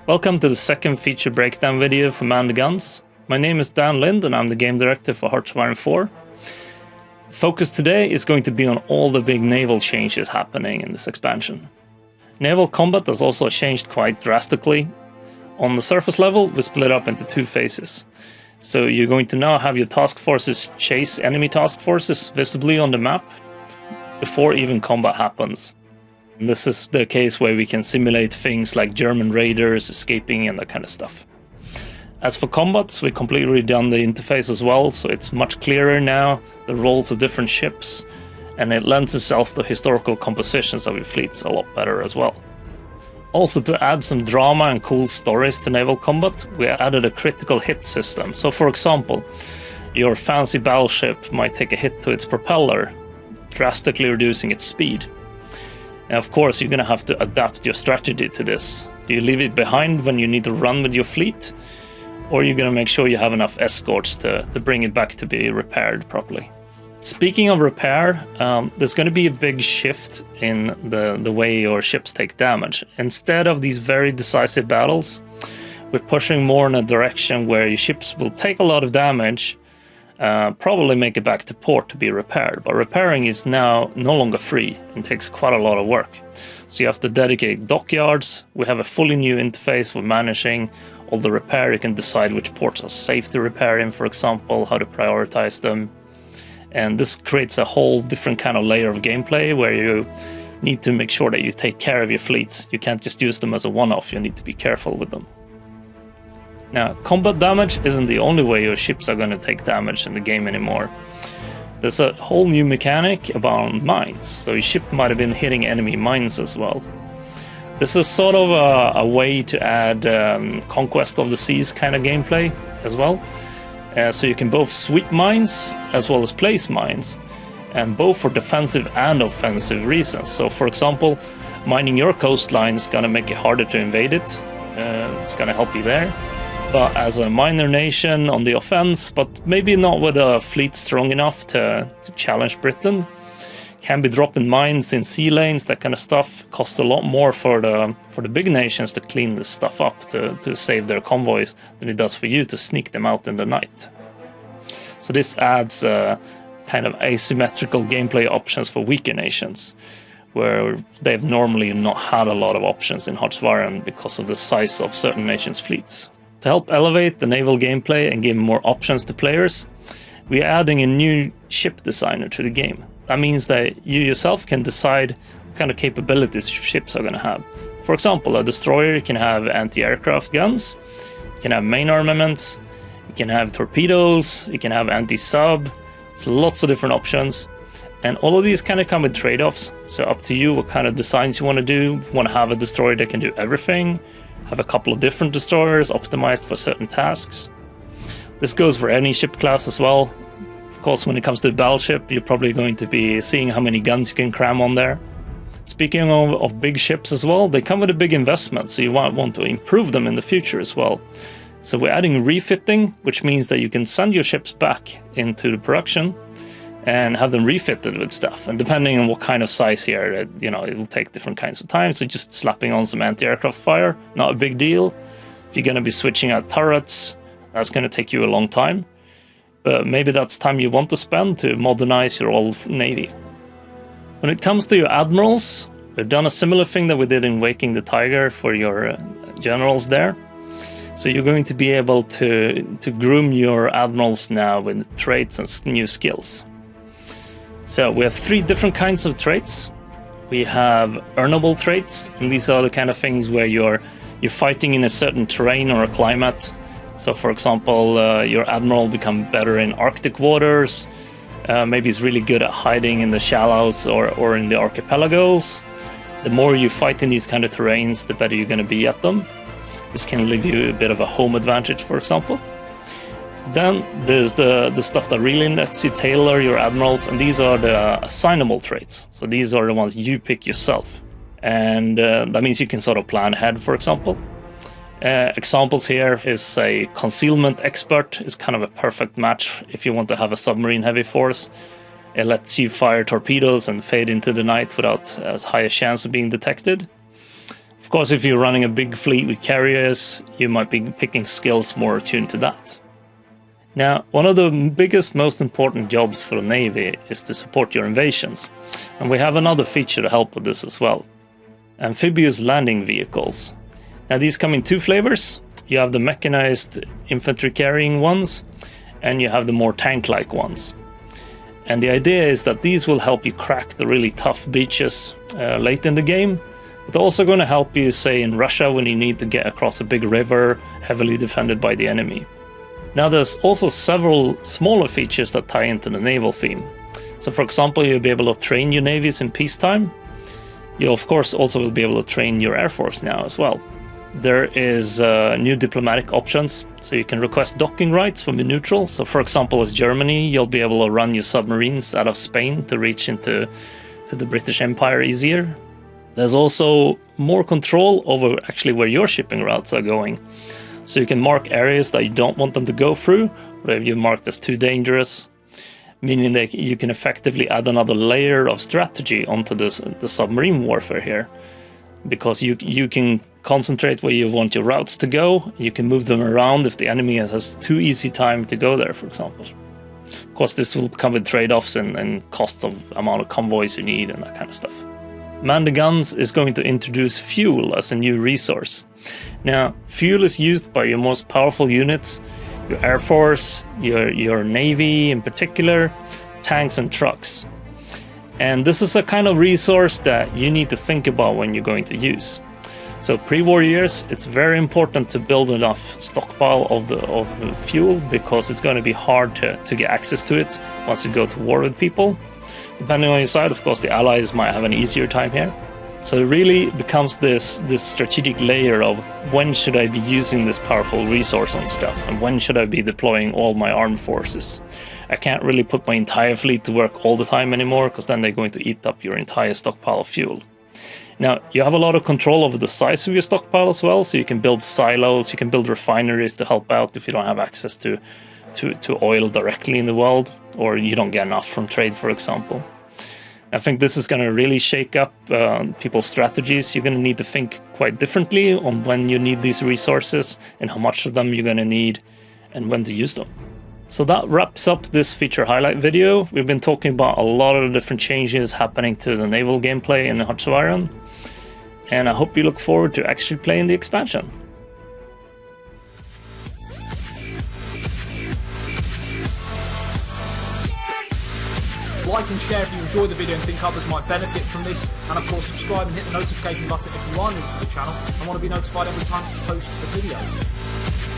Welcome to the second feature breakdown video for Man the Guns. My name is Dan Lind and I'm the game director for Hearts of Iron 4. Focus today is going to be on all the big naval changes happening in this expansion. Naval combat has also changed quite drastically. On the surface level, we split up into two phases. So you're going to now have your task forces chase enemy task forces visibly on the map before even combat happens. And this is the case where we can simulate things like German raiders escaping and that kind of stuff. As for combats, we completely redone the interface as well, so it's much clearer now, the roles of different ships, and it lends itself to historical compositions of your fleets a lot better as well. Also, to add some drama and cool stories to naval combat, we added a critical hit system. So for example, your fancy battleship might take a hit to its propeller, drastically reducing its speed. And of course, you're going to have to adapt your strategy to this. Do you leave it behind when you need to run with your fleet? Or are you going to make sure you have enough escorts to bring it back to be repaired properly? Speaking of repair, there's going to be a big shift in the way your ships take damage. Instead of these very decisive battles, we're pushing more in a direction where your ships will take a lot of damage, probably make it back to port to be repaired. But repairing is now no longer free and takes quite a lot of work. So you have to dedicate dockyards. We have a fully new interface for managing all the repair. You can decide which ports are safe to repair in, for example, how to prioritize them. And this creates a whole different kind of layer of gameplay where you need to make sure that you take care of your fleets. You can't just use them as a one-off. You need to be careful with them. Now, combat damage isn't the only way your ships are going to take damage in the game anymore. There's a whole new mechanic about mines, so your ship might have been hitting enemy mines as well. This is sort of a way to add Conquest of the Seas kind of gameplay as well. So you can both sweep mines as well as place mines, and both for defensive and offensive reasons. So for example, mining your coastline is going to make it harder to invade it. It's going to help you there. But as a minor nation on the offense, but maybe not with a fleet strong enough to challenge Britain, can be dropping mines in sea lanes, that kind of stuff. Costs a lot more for the big nations to clean this stuff up, to save their convoys, than it does for you to sneak them out in the night. So this adds kind of asymmetrical gameplay options for weaker nations, where they've normally not had a lot of options in Hearts of Iron because of the size of certain nations' fleets. To help elevate the naval gameplay and give more options to players, we're adding a new ship designer to the game. That means that you yourself can decide what kind of capabilities your ships are going to have. For example, a destroyer can have anti-aircraft guns, you can have main armaments, you can have torpedoes, you can have anti-sub. So lots of different options. And all of these kind of come with trade-offs. So up to you what kind of designs you want to do. If you want to have a destroyer that can do everything, have a couple of different destroyers optimized for certain tasks. This goes for any ship class as well. Of course, when it comes to a battleship, you're probably going to be seeing how many guns you can cram on there. Speaking of big ships as well, they come with a big investment, so you want to improve them in the future as well. So we're adding refitting, which means that you can send your ships back into the production and have them refitted with stuff. And depending on what kind of size here, it will take different kinds of time. So just slapping on some anti-aircraft fire, not a big deal. If you're going to be switching out turrets, that's going to take you a long time. But maybe that's time you want to spend to modernize your old navy. When it comes to your admirals, we've done a similar thing that we did in Waking the Tiger for your generals there. So you're going to be able to groom your admirals now with traits and new skills. So we have 3 different kinds of traits. We have earnable traits, and these are the kind of things where you're fighting in a certain terrain or a climate. So for example, your admiral become better in Arctic waters. Maybe he's really good at hiding in the shallows or in the archipelagos. The more you fight in these kind of terrains, the better you're going to be at them. This can give you a bit of a home advantage, for example. Then there's the stuff that really lets you tailor your admirals, and these are the assignable traits. So these are the ones you pick yourself. And that means you can sort of plan ahead, for example. Examples here is a concealment expert is kind of a perfect match if you want to have a submarine heavy force. It lets you fire torpedoes and fade into the night without as high a chance of being detected. Of course, if you're running a big fleet with carriers, you might be picking skills more attuned to that. Now, one of the biggest, most important jobs for the Navy is to support your invasions. And we have another feature to help with this as well. Amphibious landing vehicles. Now, these come in two flavors. You have the mechanized infantry carrying ones, and you have the more tank-like ones. And the idea is that these will help you crack the really tough beaches late in the game. But also going to help you, say, in Russia when you need to get across a big river heavily defended by the enemy. Now, there's also several smaller features that tie into the naval theme. So, for example, you'll be able to train your navies in peacetime. You, of course, also will be able to train your air force now as well. There is new diplomatic options, so you can request docking rights from the neutral. So, for example, as Germany, you'll be able to run your submarines out of Spain to reach into the British Empire easier. There's also more control over actually where your shipping routes are going. So you can mark areas that you don't want them to go through, or if you marked as too dangerous, meaning that you can effectively add another layer of strategy onto the submarine warfare here. Because you can concentrate where you want your routes to go, you can move them around if the enemy has too easy time to go there, for example. Of course, this will come with trade-offs and costs of amount of convoys you need and that kind of stuff. Man the Guns is going to introduce fuel as a new resource. Now, fuel is used by your most powerful units, your Air Force, your Navy in particular, tanks and trucks. And this is a kind of resource that you need to think about when you're going to use. So pre-war years, it's very important to build enough stockpile of the fuel, because it's going to be hard to get access to it once you go to war with people. Depending on your side, of course, the Allies might have an easier time here. So it really becomes this strategic layer of when should I be using this powerful resource on stuff, and when should I be deploying all my armed forces. I can't really put my entire fleet to work all the time anymore, because then they're going to eat up your entire stockpile of fuel. Now, you have a lot of control over the size of your stockpile as well, so you can build silos, you can build refineries to help out if you don't have access to oil directly in the world, or you don't get enough from trade, for example. I think this is going to really shake up people's strategies. You're going to need to think quite differently on when you need these resources and how much of them you're going to need and when to use them. So that wraps up this feature highlight video. We've been talking about a lot of the different changes happening to the naval gameplay in the Hearts of Iron, and I hope you look forward to actually playing the expansion. Like and share if you enjoy the video and think others might benefit from this, and of course subscribe and hit the notification button if you are new to the channel and want to be notified every time I post a video.